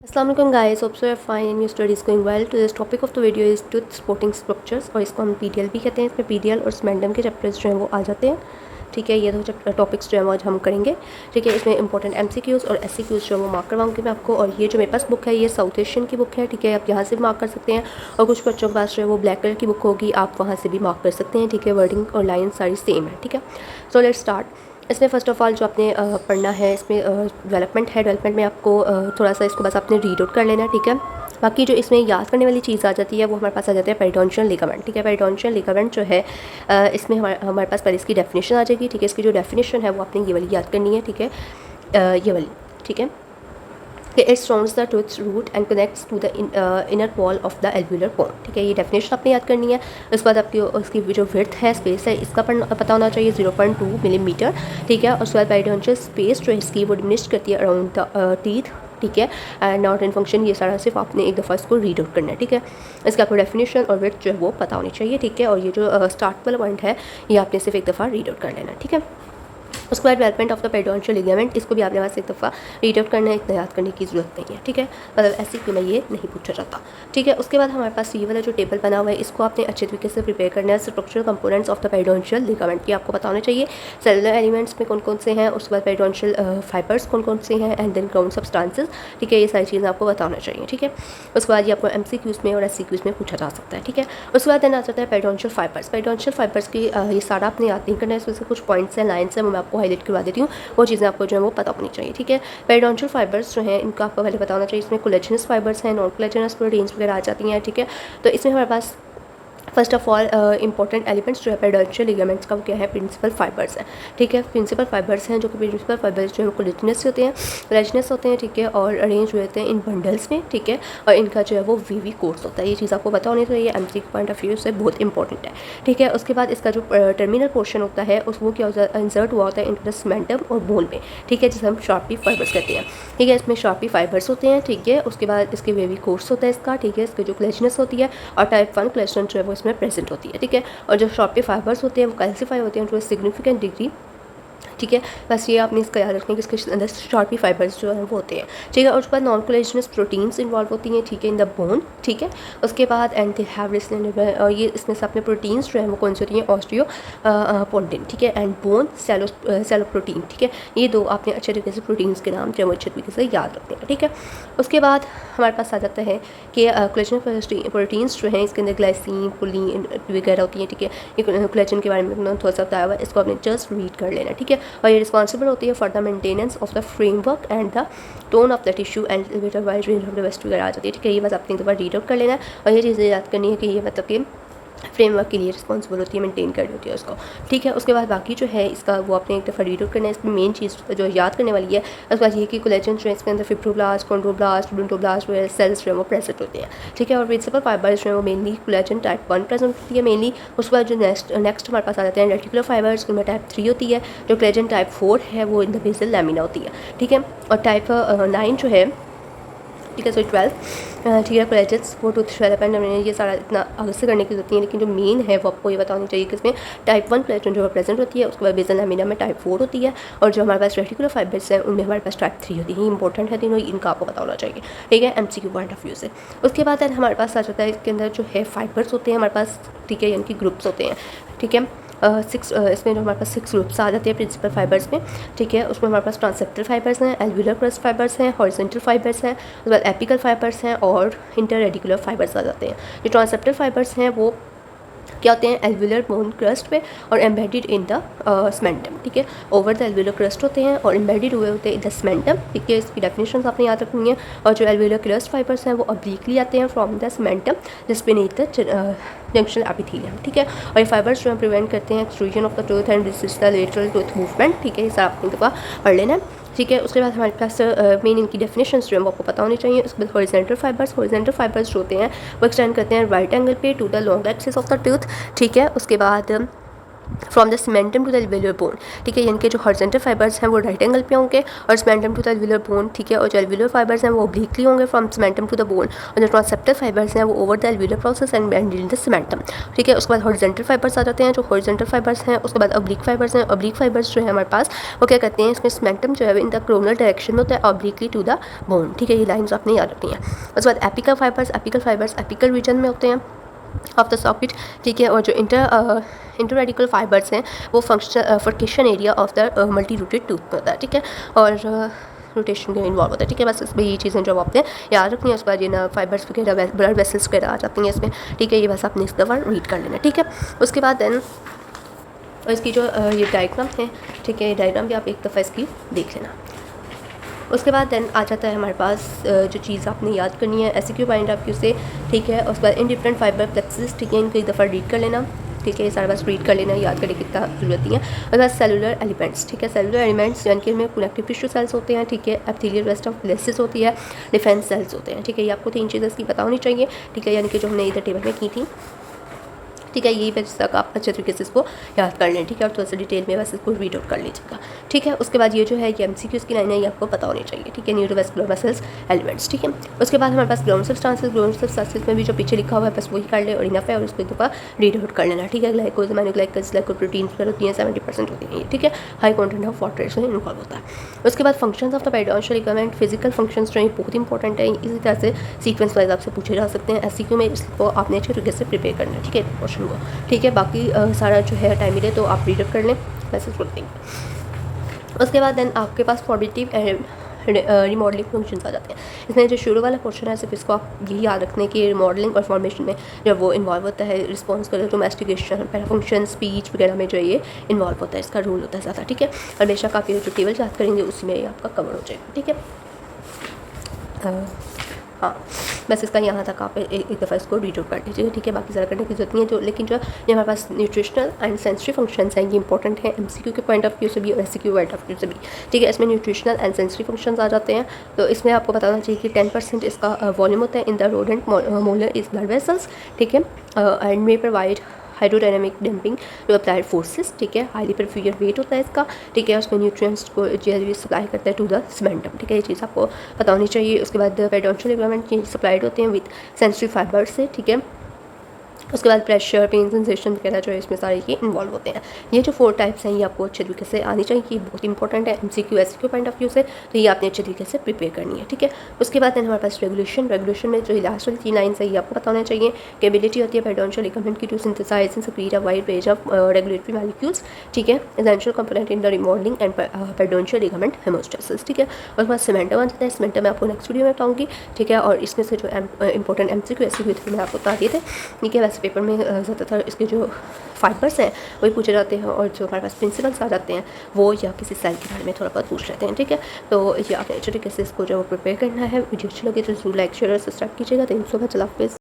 Assalamu alaikum guys, hope so you're fine and your study is going well. Today's topic of the video is tooth supporting structures और इसको हम PDL भी कहते हैं। इसमें PDL और स्मेंडम के चैप्टर्स जो हैं वो आ जाते हैं। ठीक है, ये दो टॉपिक्स जो है वो आज हम करेंगे। ठीक है, इसमें इंपॉर्टेंट MCQs और SCQs जो है वो मार्क करवाऊंगी मैं आपको। और ये जो मेरे पास बुक है ये साउथ एशियन की बुक है। ठीक है, आप यहाँ से भी मार्क कर सकते हैं और कुछ बच्चों के पास जो है वो ब्लैक कलर की बुक होगी, आप वहाँ से भी मार्क कर सकते हैं। ठीक है, वर्डिंग और लाइन सारी सेम है। ठीक है, सो लेट्स स्टार्ट। इसमें फ़र्स्ट ऑफ़ ऑल जो आपने पढ़ना है इसमें डेवलपमेंट है। डेवलपमेंट में आपको थोड़ा सा इसको बस आपने रीड आउट कर लेना है। ठीक है, बाकी जो इसमें याद करने वाली चीज़ आ जाती है वो हमारे पास आ जाता है पेरिडोन्शियल लिगामेंट। ठीक है, पेरिडोन्शियल लिगामेंट जो है इसमें हमारे पास पहले इसकी डेफिनेशन आ जाएगी। ठीक है, इसकी जो डेफिनेशन है वो आपने ये वाली याद करनी है। ठीक है, ये वाली। ठीक है, it surrounds the tooth root and connects to the inner wall of the alveolar bone. ठीक है, ये डेफिनेशन आपने याद करनी है। उसके बाद आपकी उसकी जो विड्थ है, स्पेस है, इसका पता होना चाहिए 0.2 मिलीमीटर। ठीक है, और उसके बाद पेरिडोन्शियल स्पेस जो है इसकी वो डिमिनिश करती है अराउंड द टीथ। ठीक है, एंड नॉट इन फंक्शन, ये सारा सिर्फ आपने एक दफ़ा इसको रीड आउट करना है। ठीक है, इसका आपको डेफिनेशन और विड्थ जो है वो पता होनी चाहिए। ठीक है, और ये जो स्टार्ट वाला पॉइंट है ये आपने सिर्फ एक दफ़ा रीड आउट कर लेना। ठीक है, उसके बाद development of the periodontal ligament, इसको भी आपने वैसे एक दफ़ा रीड आउट करना है, इतना याद करने की ज़रूरत नहीं है। ठीक है, मतलब ऐसे क्यों में ये नहीं पूछा जाता। ठीक है, उसके बाद हमारे पास ये वाला जो टेबल बना हुआ है इसको आपने अच्छे तरीके से प्रिपेयर करना है। Structural components of the periodontal ligament की आपको पता होना चाहिए। सेलुलर एलिमेंट्स में कौन कौन से हैं, उसके बाद पेरिडोन्शियल फाइबर्स कौन कौन से हैं, एंड देन ग्राउंड सब्सटेंसेस। ठीक है, ये सारी चीज़ें आपको पता होना चाहिए। ठीक है, उसके बाद ये आपको MCQs में और SCQs में पूछा जा सकता है। ठीक है, उसके बाद देन आ जाता है पेरिडोन्शियल फाइबर्स। पेरिडोन्शियल फाइबर्स की ये सारा आपने याद नहीं करना है, इसमें से कुछ पॉइंट्स हैं, लाइन्स हैं, वो मैं आपको हाईलाइट करवा देती हूँ। वो चीज़ें आपको जो है वो पता होनी चाहिए। ठीक है, पेरिडोन्शियल फाइबर्स जो हैं इनका आपको पहले पता होना चाहिए। इसमें कोलेजनस फाइबर्स हैं, नॉन कोलेजनस प्रोटीन्स वगैरह आ जाती हैं। ठीक है, तो इसमें हमारे पास first of all important elements जो है पेरिडोन्शियल लिगामेंट्स का वो क्या है, प्रिंसिपल फाइबर्स है। ठीक है, प्रिंसिपल फाइबर्स हैं जो कि प्रिंसिपल फाइबर्स जो है वो कोलेजनस होते हैं, कोलेजनस होते हैं। ठीक है, और अरेंज हुए होते हैं इन बंडल्स में। ठीक है, और इनका जो है वो वीवी कोर्स होता है। ये चीज़ आपको पता होनी चाहिए, MCQ पॉइंट ऑफ व्यू से बहुत इंपॉर्टेंट है। ठीक है, उसके बाद इसका जो टर्मिनल पोर्शन होता है उस वो क्या होता है, इंसर्ट हुआ होता है इंटू द सीमेंटम और बोन में। ठीक है, जिसे हम शार्पी फाइबर्स कहते हैं। ठीक है, इसमें शार्पी फाइबर्स होते हैं। ठीक है, उसके बाद इसके वेवी कोर्स होता है इसका। ठीक है, इसकी जो कोलेजनस होती है और टाइप 1 कोलेजन जो है वो इसमें प्रेजेंट होती है। ठीक है, और जो शार्पी फाइबर्स होते हैं वो कैल्सीफाई होते हैं टू सिग्निफिकेंट डिग्री। ठीक है, बस ये आपने इसका याद रखना है कि इसके अंदर शार्पी फाइबर्स जो हैं वो होते हैं। ठीक है, और उसके बाद नॉन कोलेजनस प्रोटीन्स इन्वॉल्व होती हैं। ठीक है, इन द बोन। ठीक है, उसके बाद एंड दे हैव और ये इसमें से अपने प्रोटीन्स जो हैं वो कौन सी होती हैं, ऑस्टियो पोंटिन। ठीक है, एंड बोन सेलो प्रोटीन। ठीक है, ये दो आपने अच्छे तरीके से प्रोटीन्स के नाम जो है वो अच्छे तरीके से याद रखते हैं। ठीक है, उसके बाद हमारे पास आ जाता है कि कोलेजन प्रोटीन्स जो हैं इसके अंदर ग्लाइसिन पुलिन वगैरह होती हैं। ठीक है, ये कोलेजन के बारे में थोड़ा सा बताया हुआ है, इसको आपने जस्ट रीड कर लेना। ठीक है, और ये रिस्पॉन्सिबल होती है for the maintenance of the framework and the tone of the tissue and wide range of the waste वगैरह आ जाती है। ठीक है, ये बस आपने एक बार रीड आउट कर लेना है और ये चीज़ें याद करनी है कि ये मतलब कि फ्रेमवर्क के लिए रिस्पॉन्सिबल होती है, मेंटेन करनी होती है उसको। ठीक है, उसके बाद बाकी जो है इसका वो आपने एक दफ़ा रीड आउट करना है। इसमें मेन चीज़ जो याद करने वाली है उसके बाद ये कि कोलेजन जो है इसके अंदर फिब्रोब्लास्ट, कॉन्ड्रोब्लास्ट, ब्रोंटोब्लास्ट वगैरह सेल्स जो है वो प्रेजेंट होते हैं। ठीक है, और प्रिंसिपल फाइबर्स जो है वो मेनली कोलेजन टाइप 1 प्रेजेंट होती है मेनली। उसके बाद जो नेक्स्ट हमारे पास आ जाते हैं रेटिकुलर फाइबर्स, उनमें टाइप 3 होती है। जो कोलेजन टाइप 4 है वो इन द बेसल लैमिना होती है। ठीक है, और टाइप 9 जो है, ठीक है, सो 12 ठीक है, कोलेजन्स वो टूथ डेवलपमेंट में ये सारा इतना आगे से करने की जरूरत नहीं है, लेकिन जो मेन है वो आपको ये बतानी चाहिए कि इसमें टाइप 1 कोलेजन जो है प्रेजेंट होती है। उसके बाद बेसल लैमिना में टाइप 4 होती है, और जो हमारे पास रेटिकुलर फाइबर्स हैं उनमें हमारे पास टाइप 3 होती है। ये इंपॉर्टेंट है तीनों, इनका आपको पता होना चाहिए। ठीक है, MCQ पॉइंट ऑफ व्यू से। उसके बाद हमारे पास आ जाता है इसके अंदर जो है फाइबर्स होते हैं हमारे पास। ठीक है, यानी कि ग्रुप्स होते हैं। ठीक है, 6 इसमें जो हमारे पास 6 ग्रुप्स आ जाते हैं प्रिंसिपल फाइबर्स में। ठीक है, उसमें हमारे पास ट्रांसेप्टल फाइबर्स हैं, एल्वुलर क्रस्ट फाइबर्स हैं, हॉरिजॉन्टल फाइबर्स हैं, उसके बाद एपिकल फाइबर्स हैं और इंटर रेडिकुलर फाइबर्स आ जाते हैं। जो ट्रांसेप्टल फाइबर्स हैं वो क्या होते हैं, एल्वुलर बोन क्रस्ट पे और एम्बेडेड इन द सीमेंटम। ठीक है, ओवर द एल्वुलर क्रस्ट होते हैं और एम्बेडेड हुए होते हैं इन द सीमेंटम। ठीक है, इसकी डेफिनेशन आपने याद रखनी है। और जो एल्वुलर क्रस्ट फाइबर्स हैं वो ऑब्लिकली आते हैं फ्रॉम द सीमेंटम जिस पे नीचे जंक्शनल एपिथेलियम। ठीक है, और ये फाइबर्स जो है प्रिवेंट करते हैं extrusion of the tooth and resist the lateral tooth movement. ठीक है, ये सारा आपने दफ़ा पढ़ लेना है। ठीक है, उसके बाद हमारे पास मेन इनकी डेफिनेशंस जो है वो आपको पता होनी चाहिए। उसके बाद हॉरिजॉन्टल फाइबर्स जो होते हैं वो एक्सटेंड करते हैं राइट एंगल पे to the long axis of the tooth. ठीक है, उसके बाद from the cementum to the alveolar bone, ठीक है, यानी कि जो हॉरिजॉन्टल फाइबर्स हैं वो राइट एंगल पे होंगे और cementum to the alveolar bone, ठीक है, और जो एल्वेलर फाइबर्स हैं वो ओब्लिकली होंगे from cementum to the bone, और जो ट्रांसेप्टल फाइबर्स हैं वो over the alveolar process and in the cementum, ठीक है। उसके बाद हॉरिजॉन्टल फाइबर्स आ जाते हैं, जो हॉरिजॉन्टल फाइबर्स हैं। उसके बाद ऑब्लिक फाइबर्स हैं। ऑब्लिक फाइबर्स जो है हमारे पास वो क्या करते हैं, इसमें सीमेंटम जो है इन द कोरोनल डायरेक्शन में होता है, ऑब्लिकली टू द बोन, ठीक है, ये लाइन्स आपने याद रखनी है। उसके बाद एपिकल फाइबर्स एपिकल रीजन में होते हैं ऑफ द सॉकेट, ठीक है, और जो इंटररेडिकल फाइबर्स हैं वो function area of the multi rooted tooth में होता है, ठीक है, और रोटेशन के इन्वॉल्व होता है, ठीक है। बस इसमें ये चीज़ें जो आपने याद रखनी है। उसके बाद ये ना फाइबर्स वगैरह ब्लड वेसल्स वगैरह आ जाती हैं इसमें, ठीक है, ये बस आपने इस दफ़ा रीड कर लेना, ठीक है। उसके बाद देन इसकी जो ये डायग्राम है, ठीक है, ये डायग्राम भी आप एक दफ़ा इसकी देख लेना। उसके बाद देन आ जाता है हमारे पास जो चीज़ आपने याद करनी है SQ पॉइंट ऑफ व्यू से, ठीक है। उसके बाद इन डिफरेंट फाइबर प्लेक्सेस, ठीक है, इनको एक दफ़ा रीड कर लेना, ठीक है, ये सारा बस रीड कर लेना, याद करने की इतना जरूरत नहीं है। उसके बाद सेलुलर एलिमेंट्स, ठीक है, सेलुलर एलिमेंट्स यानी कि इनमें कनेक्टिव टिश्यू सेल्स होते हैं, ठीक है, एपिथेलियल रेस्ट ऑफ ग्लेसिस होती है, डिफेंस सेल्स होते हैं, ठीक है, ये आपको 3 चीज़ें इसकी पता होनी चाहिए, ठीक है, यानी कि जो हमने इधर टेबल में की थी, ठीक है, यही बस तक आप अच्छे तरीके से इसको याद कर लें, ठीक है, और थोड़ा सा डिटेल में बस इसको रीड आउट कर लीजिएगा, ठीक है। उसके बाद ये जो है ये MCQs की लाइन है, ये आपको पता होनी चाहिए, ठीक है, न्यूरोवेस्कुलर मसल्स एलिमेंट्स, ठीक है। उसके बाद हमारे पास ग्लोमेरुलर सब्सटेंसेस में भी जो पीछे लिखा हुआ है बस वही कर ले और इनफ है, और उसको एक दफ़ा रीड आउट कर लेना, ठीक है। ग्लाइकोज ग्लाइकोप्रोटीन होती हैं 70% होती हैं, ठीक है, हाई कॉन्टेंट ऑफ वाटर इसमें इन्वॉल्व होता है। उसके बाद functions of the periodontal ligament, physical functions जो है बहुत इंपॉर्टेंट है, इसी तरह से सीक्वेंस वाइज आपसे पूछे जा सकते हैं SCQ में, इसको आपने अच्छे तरीके से प्रिपेयर करना है, ठीक है, क्वेश्चन को, ठीक है। बाकी सारा जो है टाइम मिले तो आप रीड कर लें, मैसेज करते हैं। उसके बाद देन आपके पास फॉर्मेटिव रिमॉडलिंग फंक्शंस आ जाते हैं। इसमें जो शुरू वाला क्वेश्चन है सिर्फ इसको आप यही याद रखने कि रिमॉडलिंग और फॉर्मेशन में जब वो इन्वॉल्व होता है, रिस्पॉन्स कलर डोमेस्टिकेशन पैराफंक्शन स्पीच वगैरह में जो ये इन्वॉल्व होता है, इसका रोल होता है ज़्यादा, ठीक है। और बेशक आप ये जो टेबल याद करेंगे उसी में ये आपका कवर हो जाएगा, ठीक है। हाँ, बस इसका यहाँ तक आप एक दफ़ा इसको रीड आउट कर लीजिए, ठीक है, बाकी ज़्यादा करने की जरूरत नहीं है। जो लेकिन जो ये हमारे पास न्यूट्रिशनल एंड सेंसरी फंक्शंस हैं ये इंपॉर्टेंट है MCQ के पॉइंट ऑफ व्यू से भी और SCQ पॉइंट ऑफ व्यू से भी, ठीक है। इसमें न्यूट्रिशनल एंड सेंसरी फंक्शंस आ जाते हैं, तो इसमें आपको बताना चाहिए कि 10% इसका वॉल्यूम होता है in the rodent molar is blood vessels, ठीक है, and may provide hydrodynamic damping to applied forces, ठीक है, हाईली परफ्यूजन वेट होता है इसका, ठीक है। उसमें न्यूट्रिएंट्स को जो सप्लाई करता है टू द सीमेंटम, ठीक है, ये चीज़ आपको पता होनी चाहिए। उसके बाद पेरिडोन्शियल लिगामेंट ये सप्लाइड होते हैं विद सेंसरी फाइबर्स से, ठीक है। उसके बाद प्रेशर पेन सेंसेशन वगैरह जो है इसमें सारे ये इन्वॉल्व होते हैं। ये जो 4 टाइप्स हैं ये आपको अच्छे तरीके से आनी चाहिए, ये बहुत इंपॉर्टेंट है MCQ SCQ point of view से, तो ये आपने अच्छे तरीके से प्रिपेयर करनी है, ठीक है। उसके बाद हमारे पास रेगुलेशन में जो लास्ट वाली 3 लाइन्स है ये आपको पता होना चाहिए कि एबिलिटी होती है पेरिडोन्शियल लिगामेंट की to synthesise and secrete a wide range of regulatory molecules, ठीक है, essential component in the remodelling and periodontal ligament homeostasis, ठीक है। और उसके बाद सीमेंटम आ जाता है, सीमेंटम मैं आपको नेक्स्ट वीडियो में बताऊँगी, ठीक है। और इसमें से जो इंपॉर्टेंट MCQ SCQ थे मैं आपको बता दिए थे, ठीक है। वैसे पेपर में ज़्यादातर इसके जो फाइबर्स हैं वही पूछे जाते हैं, और जो हमारे पास प्रिंसिपल्स आ जाते हैं वो या किसी सेल के बारे में थोड़ा बहुत पूछ लेते हैं, ठीक है। तो ये आपने अच्छे तरीके से इसको जो प्रिपेयर करना है। वीडियो अच्छी लगे तो जरूर लाइक शेयर और सब्सक्राइब कीजिएगा। थैंक यू सो मच, अल्लाह हाफिज़।